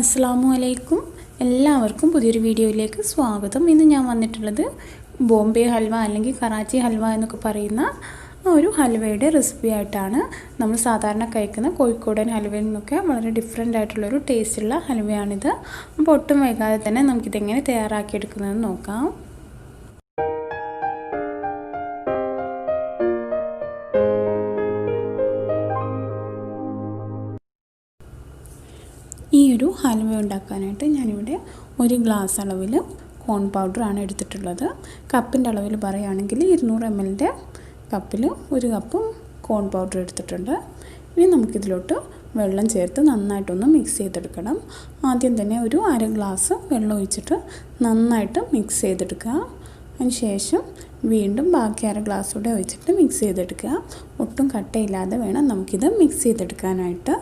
അസ്സലാമു അലൈക്കും. എല്ലാവർക്കും പുതിയൊരു വീഡിയോയിലേക്ക് സ്വാഗതം. ഇന്ന് ഞാൻ വന്നിട്ടുള്ളത് ബോംബെ ഹൽവ അല്ലെങ്കിൽ കറാച്ചി ഹൽവ എന്നൊക്കെ പറയുന്ന ഒരു ഹൽവയുടെ റെസിപ്പി ആയിട്ടാണ്. നമ്മൾ സാധാരണ കഴിക്കുന്ന കോഴിക്കോടൻ ഹൽവയിൽ നിന്നൊക്കെ വളരെ ഡിഫറെൻ്റ് ആയിട്ടുള്ളൊരു ടേസ്റ്റുള്ള ഹൽവയാണിത്. അപ്പോൾ ഒട്ടും വൈകാതെ തന്നെ നമുക്കിതെങ്ങനെ തയ്യാറാക്കിയെടുക്കുന്നതെന്ന് നോക്കാം. ഈ ഒരു ഹൽവ ഉണ്ടാക്കാനായിട്ട് ഞാനിവിടെ ഒരു ഗ്ലാസ് അളവിൽ കോൺ പൗഡറാണ് എടുത്തിട്ടുള്ളത്. കപ്പിൻ്റെ അളവിൽ പറയുകയാണെങ്കിൽ 200 ml കപ്പിൽ ഒരു കപ്പ് കോൺ പൗഡർ എടുത്തിട്ടുണ്ട്. ഇനി നമുക്കിതിലോട്ട് വെള്ളം ചേർത്ത് നന്നായിട്ടൊന്ന് മിക്സ് ചെയ്തെടുക്കണം. ആദ്യം തന്നെ ഒരു അര ഗ്ലാസ് വെള്ളം ഒഴിച്ചിട്ട് നന്നായിട്ട് മിക്സ് ചെയ്തെടുക്കുക. അതിന് ശേഷം വീണ്ടും ബാക്കി അര ഗ്ലാസ് കൂടെ ഒഴിച്ചിട്ട് മിക്സ് ചെയ്തെടുക്കുക. ഒട്ടും കട്ടയില്ലാതെ വേണം നമുക്കിത് മിക്സ് ചെയ്തെടുക്കാനായിട്ട്.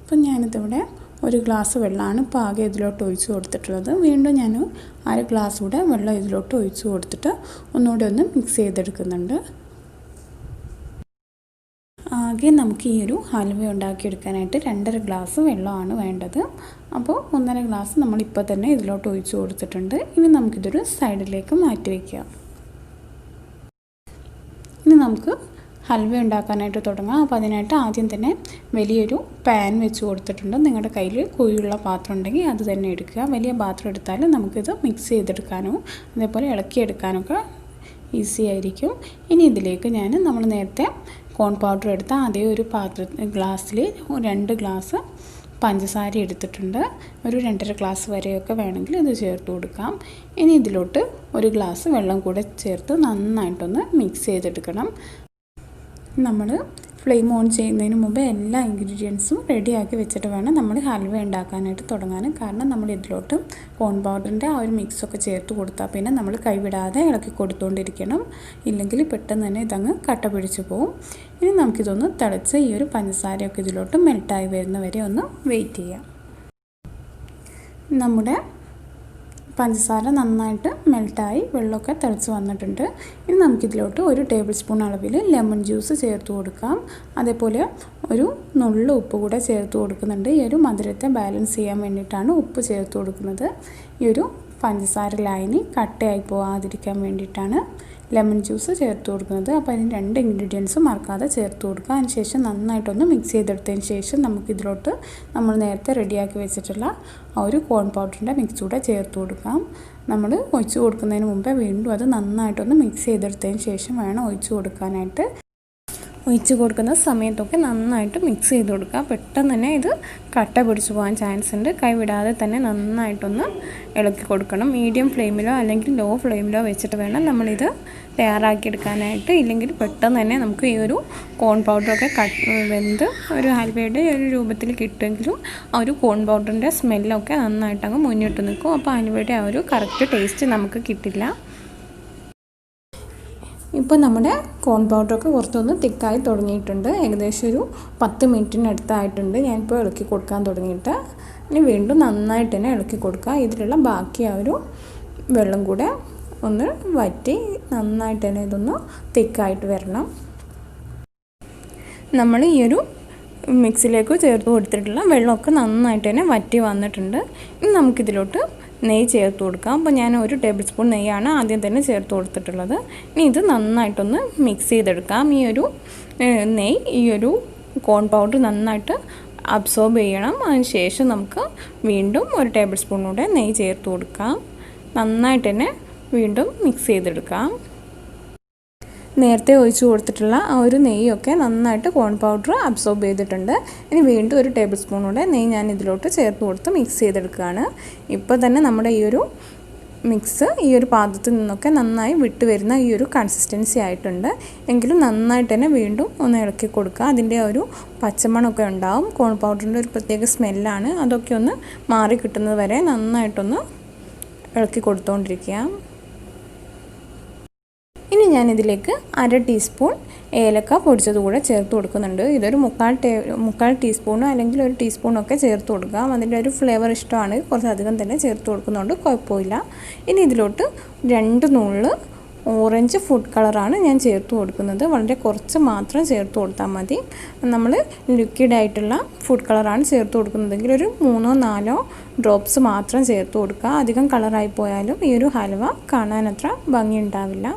അപ്പം ഞാനിതിവിടെ ഒരു ഗ്ലാസ് വെള്ളമാണ് ഇപ്പോൾ ആകെ ഇതിലോട്ട് ഒഴിച്ച് കൊടുത്തിട്ടുള്ളത്. വീണ്ടും ഞാൻ അര ഗ്ലാസ് കൂടെ വെള്ളം ഇതിലോട്ട് ഒഴിച്ച് കൊടുത്തിട്ട് ഒന്നുകൂടെ ഒന്ന് മിക്സ് ചെയ്തെടുക്കുന്നുണ്ട്. ആകെ നമുക്ക് ഈ ഒരു ഹൽവ ഉണ്ടാക്കിയെടുക്കാനായിട്ട് 2.5 ഗ്ലാസ് വെള്ളമാണ് വേണ്ടത്. അപ്പോൾ 1.5 ഗ്ലാസ് നമ്മളിപ്പോൾ തന്നെ ഇതിലോട്ട് ഒഴിച്ച് കൊടുത്തിട്ടുണ്ട്. ഇനി നമുക്കിതൊരു സൈഡിലേക്ക് മാറ്റി വയ്ക്കാം. ഇനി നമുക്ക് ഹൽവ ഉണ്ടാക്കാനായിട്ട് തുടങ്ങാം. അപ്പോൾ അതിനായിട്ട് ആദ്യം തന്നെ വലിയൊരു പാൻ വെച്ച് കൊടുത്തിട്ടുണ്ട്. നിങ്ങളുടെ കയ്യിൽ കുഴിയുള്ള പാത്രം ഉണ്ടെങ്കിൽ അത് തന്നെ എടുക്കുക. വലിയ പാത്രം എടുത്താൽ നമുക്കിത് മിക്സ് ചെയ്തെടുക്കാനോ അതേപോലെ ഇളക്കിയെടുക്കാനൊക്കെ ഈസി ആയിരിക്കും. ഇനി ഇതിലേക്ക് നമ്മൾ നേരത്തെ കോൺ പൗഡർ എടുത്ത അതേ ഒരു ഗ്ലാസ്സിൽ 2 ഗ്ലാസ് പഞ്ചസാര എടുത്തിട്ടുണ്ട്. ഒരു 2.5 ഗ്ലാസ് വരെയൊക്കെ വേണമെങ്കിൽ ഇത് ചേർത്ത് കൊടുക്കാം. ഇനി ഇതിലോട്ട് ഒരു ഗ്ലാസ് വെള്ളം കൂടെ ചേർത്ത് നന്നായിട്ടൊന്ന് മിക്സ് ചെയ്തെടുക്കണം. നമ്മൾ ഫ്ലെയിം ഓൺ ചെയ്യുന്നതിന് മുമ്പ് എല്ലാ ഇൻഗ്രീഡിയൻസും റെഡിയാക്കി വെച്ചിട്ട് വേണം നമ്മൾ ഹൽവ ഉണ്ടാക്കാനായിട്ട് തുടങ്ങാൻ. കാരണം നമ്മൾ ഇതിലോട്ട് കോൺ പൗഡറിൻ്റെ ആ ഒരു മിക്സൊക്കെ ചേർത്ത് കൊടുത്താൽ പിന്നെ നമ്മൾ കൈവിടാതെ ഇളക്കി കൊടുത്തുകൊണ്ടിരിക്കണം. ഇല്ലെങ്കിൽ പെട്ടെന്ന് തന്നെ ഇതങ്ങ് കട്ട പിടിച്ച് പോകും. ഇനി നമുക്കിതൊന്ന് തിളച്ച് ഈ ഒരു പഞ്ചസാരയൊക്കെ ഇതിലോട്ട് മെൽട്ടായി വരുന്നവരെ ഒന്ന് വെയിറ്റ് ചെയ്യാം. നമ്മുടെ പഞ്ചസാര നന്നായിട്ട് മെൽട്ടായി വെള്ളമൊക്കെ തിളച്ച് വന്നിട്ടുണ്ട്. ഇനി നമുക്കിതിലോട്ട് 1 ടേബിൾ സ്പൂൺ അളവിൽ ലെമൺ ജ്യൂസ് ചേർത്ത് കൊടുക്കാം. അതേപോലെ ഒരു നുള്ളു ഉപ്പ് കൂടെ ചേർത്ത് കൊടുക്കുന്നുണ്ട്. ഈ ഒരു മധുരത്തെ ബാലൻസ് ചെയ്യാൻ വേണ്ടിയിട്ടാണ് ഉപ്പ് ചേർത്ത് കൊടുക്കുന്നത്. ഈ ഒരു പഞ്ചസാര ലായനി കട്ടയായി പോകാതിരിക്കാൻ വേണ്ടിയിട്ടാണ് ലെമൺ ജ്യൂസ് ചേർത്ത് കൊടുക്കുന്നത്. അപ്പോൾ അതിന് 2 ഇൻഗ്രീഡിയൻസും മറക്കാതെ ചേർത്ത് കൊടുക്കുക. അതിന് ശേഷം നന്നായിട്ടൊന്ന് മിക്സ് ചെയ്തെടുത്തതിന് ശേഷം നമുക്കിതിലോട്ട് നമ്മൾ നേരത്തെ റെഡിയാക്കി വെച്ചിട്ടുള്ള ആ ഒരു കോൺ പൗഡറിൻ്റെ മിക്സ് കൂടെ ചേർത്ത് കൊടുക്കാം. നമ്മൾ ഒഴിച്ച് കൊടുക്കുന്നതിന് മുമ്പേ വീണ്ടും അത് നന്നായിട്ടൊന്ന് മിക്സ് ചെയ്തെടുത്തതിന് ശേഷം വേണം ഒഴിച്ച് കൊടുക്കാനായിട്ട്. ഒഴിച്ച് കൊടുക്കുന്ന സമയത്തൊക്കെ നന്നായിട്ട് മിക്സ് ചെയ്ത് കൊടുക്കുക. പെട്ടെന്ന് തന്നെ ഇത് കട്ട പിടിച്ച് പോകാൻ ചാൻസ് ഉണ്ട്. കൈവിടാതെ തന്നെ നന്നായിട്ടൊന്ന് ഇളക്കി കൊടുക്കണം. മീഡിയം ഫ്ലെയിമിലോ അല്ലെങ്കിൽ ലോ ഫ്ലെയിമിലോ വെച്ചിട്ട് വേണം നമ്മളിത് തയ്യാറാക്കിയെടുക്കാനായിട്ട്. ഇല്ലെങ്കിൽ പെട്ടെന്ന് തന്നെ നമുക്ക് ഈ ഒരു കോൺ പൗഡറൊക്കെ വെന്ത് ഒരു ഹൽവയുടെ ഒരു രൂപത്തിൽ കിട്ടുമെങ്കിലും ആ ഒരു കോൺ പൗഡറിൻ്റെ സ്മെല്ലൊക്കെ നന്നായിട്ടങ്ങ് മുന്നിട്ട് നിൽക്കും. അപ്പോൾ ഹൽവയുടെ ആ ഒരു കറക്റ്റ് ടേസ്റ്റ് നമുക്ക് കിട്ടില്ല. ഇപ്പോൾ നമ്മുടെ കോൺ പൗഡറൊക്കെ കുറച്ചൊന്ന് തിക്കായി തുടങ്ങിയിട്ടുണ്ട്. ഏകദേശം ഒരു 10 മിനിറ്റിനടുത്തായിട്ടുണ്ട് ഞാനിപ്പോൾ ഇളക്കി കൊടുക്കാൻ തുടങ്ങിയിട്ട്. ഇനി വീണ്ടും നന്നായിട്ട് തന്നെ ഇളക്കി കൊടുക്കുക. ഇതിലുള്ള ബാക്കി ആ ഒരു വെള്ളം കൂടെ ഒന്ന് വറ്റി നന്നായിട്ട് തന്നെ ഇതൊന്ന് തിക്കായിട്ട് വരണം. നമ്മൾ ഈ ഒരു മിക്സിലേക്ക് ചേർത്ത് കൊടുത്തിട്ടുള്ള വെള്ളമൊക്കെ നന്നായിട്ട് തന്നെ വറ്റി വന്നിട്ടുണ്ട്. ഇനി നമുക്കിതിലോട്ട് നെയ്യ് ചേർത്ത് കൊടുക്കാം. അപ്പോൾ ഞാൻ 1 ടേബിൾ സ്പൂൺ നെയ്യാണ് ആദ്യം തന്നെ ചേർത്ത് കൊടുത്തിട്ടുള്ളത്. ഇനി ഇത് നന്നായിട്ടൊന്ന് മിക്സ് ചെയ്തെടുക്കാം. ഈ ഒരു നെയ്യ് ഈ ഒരു കോൺ പൗഡർ നന്നായിട്ട് അബ്സോർബ് ചെയ്യണം. അതിന് ശേഷം നമുക്ക് വീണ്ടും 1 ടേബിൾ സ്പൂൺ കൂടെ നെയ്യ് ചേർത്ത് കൊടുക്കാം. നന്നായിട്ട് തന്നെ വീണ്ടും മിക്സ് ചെയ്തെടുക്കാം. നേരത്തെ ഒഴിച്ച് കൊടുത്തിട്ടുള്ള ആ ഒരു നെയ്യൊക്കെ നന്നായിട്ട് കോൺ പൗഡർ അബ്സോർബ് ചെയ്തിട്ടുണ്ട്. ഇനി വീണ്ടും 1 ടേബിൾ സ്പൂൺ കൂടെ നെയ്യ് ഞാൻ ഇതിലോട്ട് ചേർത്ത് കൊടുത്ത് മിക്സ് ചെയ്തെടുക്കുകയാണ്. ഇപ്പോൾ തന്നെ നമ്മുടെ ഈ ഒരു മിക്സ് ഈ ഒരു പാത്രത്തിൽ നിന്നൊക്കെ നന്നായി വിട്ട് വരുന്ന ഈ ഒരു കൺസിസ്റ്റൻസി ആയിട്ടുണ്ട്. എങ്കിലും നന്നായിട്ട് തന്നെ വീണ്ടും ഒന്ന് ഇളക്കി കൊടുക്കുക. അതിൻ്റെ ഒരു പച്ചമണമൊക്കെ ഉണ്ടാവും. കോൺ പൗഡറിൻ്റെ ഒരു പ്രത്യേക സ്മെല്ലാണ്. അതൊക്കെ ഒന്ന് മാറി കിട്ടുന്നത് വരെ നന്നായിട്ടൊന്ന് ഇളക്കി കൊടുത്തുകൊണ്ടിരിക്കുക. ഇനി ഞാനിതിലേക്ക് 1/2 ടീസ്പൂൺ ഏലക്ക പൊടിച്ചത് കൂടെ ചേർത്ത് കൊടുക്കുന്നുണ്ട്. ഇതൊരു 3/4 ടീസ്പൂണോ അല്ലെങ്കിൽ 1 ടീസ്പൂണൊക്കെ ചേർത്ത് കൊടുക്കാം. അതിൻ്റെ ഒരു ഫ്ലേവർ ഇഷ്ടമാണ് കുറച്ചധികം തന്നെ ചേർത്ത് കൊടുക്കുന്നതുകൊണ്ട് കുഴപ്പമില്ല. ഇനി ഇതിലോട്ട് 2 നുള്ള് ഓറഞ്ച് ഫുഡ് കളറാണ് ഞാൻ ചേർത്ത് കൊടുക്കുന്നത്. വളരെ കുറച്ച് മാത്രം ചേർത്ത് കൊടുത്താൽ മതി. നമ്മൾ ലിക്വിഡായിട്ടുള്ള ഫുഡ് കളറാണ് ചേർത്ത് കൊടുക്കുന്നതെങ്കിൽ ഒരു 3-4 ഡ്രോപ്സ് മാത്രം ചേർത്ത് കൊടുക്കുക. അധികം കളറായി പോയാലും ഈ ഒരു ഹൽവ കാണാൻ അത്ര ഭംഗി ഉണ്ടാവില്ല.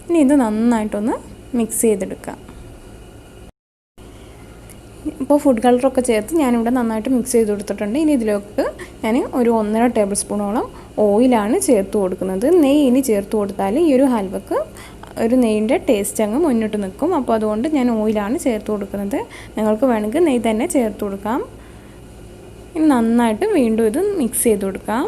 ഇനി ഇത് നന്നായിട്ടൊന്ന് മിക്സ് ചെയ്തെടുക്കുക. ഇപ്പോൾ ഫുഡ് കളറൊക്കെ ചേർത്ത് ഞാനിവിടെ നന്നായിട്ട് മിക്സ് ചെയ്ത് കൊടുത്തിട്ടുണ്ട്. ഇനി ഇതിലേക്ക് ഞാൻ ഒരു 1.5 ടേബിൾ സ്പൂണോളം ഓയിലാണ് ചേർത്ത് കൊടുക്കുന്നത്. നെയ്യ് ഇനി ചേർത്ത് കൊടുത്താൽ ഈ ഒരു ഹൽവക്ക് ഒരു നെയ്യിൻ്റെ ടേസ്റ്റ് അങ്ങ് മുന്നിട്ട് നിൽക്കും. അപ്പോൾ അതുകൊണ്ട് ഞാൻ ഓയിലാണ് ചേർത്ത് കൊടുക്കുന്നത്. നിങ്ങൾക്ക് വേണമെങ്കിൽ നെയ്യ് തന്നെ ചേർത്ത് കൊടുക്കാം. ഇനി നന്നായിട്ട് വീണ്ടും ഇത് മിക്സ് ചെയ്ത് കൊടുക്കാം.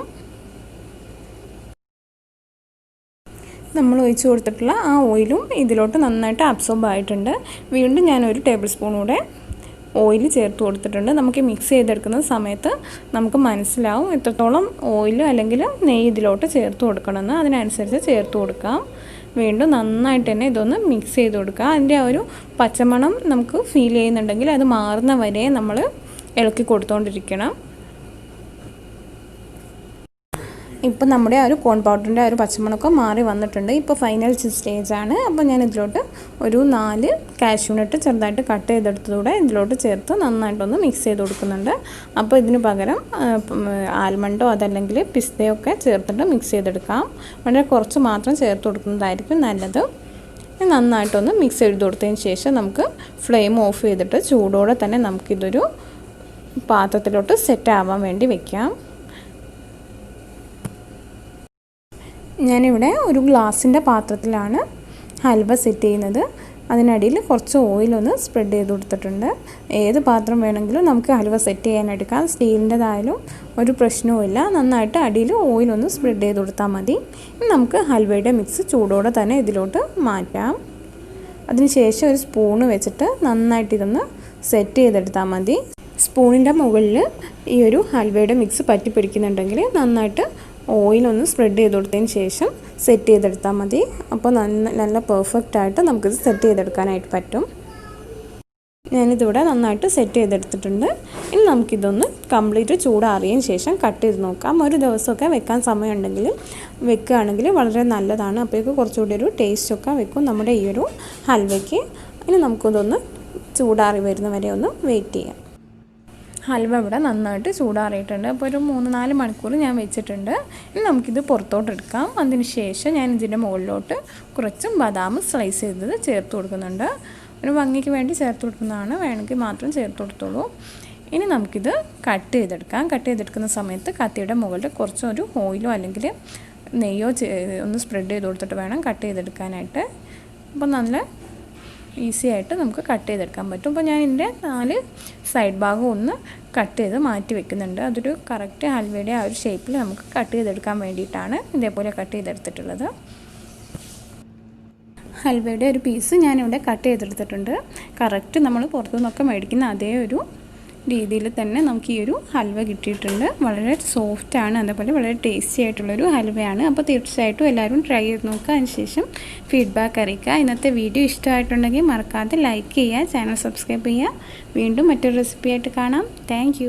നമ്മൾ ഒഴിച്ച് കൊടുത്തിട്ടുള്ള ആ ഓയിലും ഇതിലോട്ട് നന്നായിട്ട് അബ്സോർബ് ആയിട്ടുണ്ട്. വീണ്ടും ഞാൻ ഒരു ടേബിൾ സ്പൂൺ കൂടെ ഓയിൽ ചേർത്ത് കൊടുത്തിട്ടുണ്ട്. നമുക്ക് മിക്സ് ചെയ്തെടുക്കുന്ന സമയത്ത് നമുക്ക് മനസ്സിലാവും എത്രത്തോളം ഓയിൽ അല്ലെങ്കിൽ നെയ്യ് ഇതിലോട്ട് ചേർത്ത് കൊടുക്കണമെന്ന്. അതിനനുസരിച്ച് ചേർത്ത് കൊടുക്കാം. വീണ്ടും നന്നായിട്ട് തന്നെ ഇതൊന്ന് മിക്സ് ചെയ്ത് കൊടുക്കുക. അതിൻ്റെ ആ ഒരു പച്ചമണം നമുക്ക് ഫീൽ ചെയ്യുന്നുണ്ടെങ്കിൽ അത് മാറുന്ന വരെ നമ്മൾ ഇളക്കി കൊടുത്തുകൊണ്ടിരിക്കണം. ഇപ്പോൾ നമ്മുടെ ആ ഒരു കോൺ പൗഡറിൻ്റെ ആ ഒരു പച്ചമണമൊക്കെ മാറി വന്നിട്ടുണ്ട്. ഇപ്പോൾ ഫൈനൽ സ്റ്റേജാണ്. അപ്പോൾ ഞാൻ ഇതിലോട്ട് ഒരു 4 കാഷ്യൂനട്ട് ചെറുതായിട്ട് കട്ട് ചെയ്തെടുത്തതൂടെ ഇതിലോട്ട് ചേർത്ത് നന്നായിട്ടൊന്ന് മിക്സ് ചെയ്ത് കൊടുക്കുന്നുണ്ട്. അപ്പോൾ ഇതിന് പകരം ആൽമണ്ടോ അതല്ലെങ്കിൽ പിസ്തയോ ഒക്കെ ചേർത്തിട്ട് മിക്സ് ചെയ്തെടുക്കാം. വളരെ കുറച്ച് മാത്രം ചേർത്ത് കൊടുക്കുന്നതായിരിക്കും നല്ലത്. നന്നായിട്ടൊന്ന് മിക്സ് ചെയ്ത് കൊടുത്തതിന് ശേഷം നമുക്ക് ഫ്ലെയിം ഓഫ് ചെയ്തിട്ട് ചൂടോടെ തന്നെ നമുക്കിതൊരു പാത്രത്തിലോട്ട് സെറ്റ് ആവാൻ വേണ്ടി വെക്കാം. ഞാനിവിടെ ഒരു ഗ്ലാസിൻ്റെ പാത്രത്തിലാണ് ഹൽവ സെറ്റ് ചെയ്യുന്നത്. അതിനടിയിൽ കുറച്ച് ഓയിലൊന്ന് സ്പ്രെഡ് ചെയ്ത് കൊടുത്തിട്ടുണ്ട്. ഏത് പാത്രം വേണമെങ്കിലും നമുക്ക് ഹൽവ സെറ്റ് ചെയ്യാൻ എടുക്കാം. സ്റ്റീലിൻ്റെതായാലും ഒരു പ്രശ്നവുമില്ല. നന്നായിട്ട് അടിയിൽ ഓയിലൊന്ന് സ്പ്രെഡ് ചെയ്ത് കൊടുത്താൽ മതി. ഇനി നമുക്ക് ഹൽവയുടെ മിക്സ് ചൂടോടെ തന്നെ ഇതിലോട്ട് മാറ്റാം. അതിനുശേഷം ഒരു സ്പൂണ് വെച്ചിട്ട് നന്നായിട്ട് ഇതൊന്ന് സെറ്റ് ചെയ്തെടുത്താൽ മതി. സ്പൂണിൻ്റെ മുകളിൽ ഈ ഒരു ഹൽവയുടെ മിക്സ് പറ്റി പിടിക്കുന്നുണ്ടെങ്കിൽ നന്നായിട്ട് ഓയിലൊന്ന് സ്പ്രെഡ് ചെയ്ത് കൊടുത്തതിന് ശേഷം സെറ്റ് ചെയ്തെടുത്താൽ മതി. അപ്പോൾ നല്ല പെർഫെക്റ്റായിട്ട് നമുക്കിത് സെറ്റ് ചെയ്തെടുക്കാനായിട്ട് പറ്റും. ഞാനിതിവിടെ നന്നായിട്ട് സെറ്റ് ചെയ്തെടുത്തിട്ടുണ്ട്. ഇനി നമുക്കിതൊന്ന് കംപ്ലീറ്റ് ചൂടാറിയതിന് ശേഷം കട്ട് ചെയ്ത് നോക്കാം. ഒരു ദിവസമൊക്കെ വെക്കാൻ സമയമുണ്ടെങ്കിൽ വെക്കുകയാണെങ്കിൽ വളരെ നല്ലതാണ്. അപ്പോഴേക്ക് കുറച്ചുകൂടി ഒരു ടേസ്റ്റൊക്കെ വെക്കും നമ്മുടെ ഈ ഒരു ഹൽവയ്ക്ക്. ഇനി നമുക്കിതൊന്ന് ചൂടാറി വരുന്ന വരെ ഒന്ന് വെയിറ്റ് ചെയ്യാം. ഹൽവ ഇവിടെ നന്നായിട്ട് ചൂടാറിയിട്ടുണ്ട്. അപ്പോൾ ഒരു 3-4 മണിക്കൂർ ഞാൻ വെച്ചിട്ടുണ്ട്. ഇനി നമുക്കിത് പുറത്തോട്ട് എടുക്കാം. അതിന് ശേഷം ഞാൻ ഇതിൻ്റെ മുകളിലോട്ട് കുറച്ച് ബദാം സ്ലൈസ് ചെയ്തത് ചേർത്ത് കൊടുക്കുന്നുണ്ട്. ഒരു ഭംഗിക്ക് വേണ്ടി ചേർത്ത് കൊടുക്കുന്നതാണ്. വേണമെങ്കിൽ മാത്രം ചേർത്ത് കൊടുത്തോളൂ. ഇനി നമുക്കിത് കട്ട് ചെയ്തെടുക്കാം. കട്ട് ചെയ്തെടുക്കുന്ന സമയത്ത് കത്തിയുടെ മുകളിൽ കുറച്ചൊരു ഓയിലോ അല്ലെങ്കിൽ നെയ്യോ ഒന്ന് സ്പ്രെഡ് ചെയ്ത് കൊടുത്തിട്ട് വേണം കട്ട് ചെയ്തെടുക്കാനായിട്ട്. അപ്പോൾ നല്ല ഈസി ആയിട്ട് നമുക്ക് കട്ട് ചെയ്തെടുക്കാൻ പറ്റും. അപ്പോൾ ഞാൻ ഇതിൻ്റെ 4 സൈഡ് ഭാഗം ഒന്ന് കട്ട് ചെയ്ത് മാറ്റി വെക്കുന്നുണ്ട്. അതൊരു കറക്റ്റ് ഹൽവയുടെ ആ ഒരു ഷേപ്പിൽ നമുക്ക് കട്ട് ചെയ്തെടുക്കാൻ വേണ്ടിയിട്ടാണ് ഇതേപോലെ കട്ട് ചെയ്തെടുത്തിട്ടുള്ളത്. ഹൽവയുടെ ഒരു പീസ് ഞാനിവിടെ കട്ട് ചെയ്തെടുത്തിട്ടുണ്ട്. കറക്റ്റ് നമ്മൾ പുറത്തുനിന്നൊക്കെ മേടിക്കുന്ന അതേ ഒരു രീതിയിൽ തന്നെ നമുക്ക് ഈ ഒരു ഹൽവ കിട്ടിയിട്ടുണ്ട്. വളരെ സോഫ്റ്റാണ്, അതേപോലെ വളരെ ടേസ്റ്റി ആയിട്ടുള്ളൊരു ഹൽവയാണ്. അപ്പോൾ തീർച്ചയായിട്ടും എല്ലാവരും ട്രൈ ചെയ്ത് നോക്കുക. അതിനുശേഷം ഫീഡ്ബാക്ക് അറിയിക്കുക. ഇന്നത്തെ വീഡിയോ ഇഷ്ടമായിട്ടുണ്ടെങ്കിൽ മറക്കാതെ ലൈക്ക് ചെയ്യുക, ചാനൽ സബ്സ്ക്രൈബ് ചെയ്യുക. വീണ്ടും മറ്റൊരു റെസിപ്പിയായിട്ട് കാണാം. താങ്ക്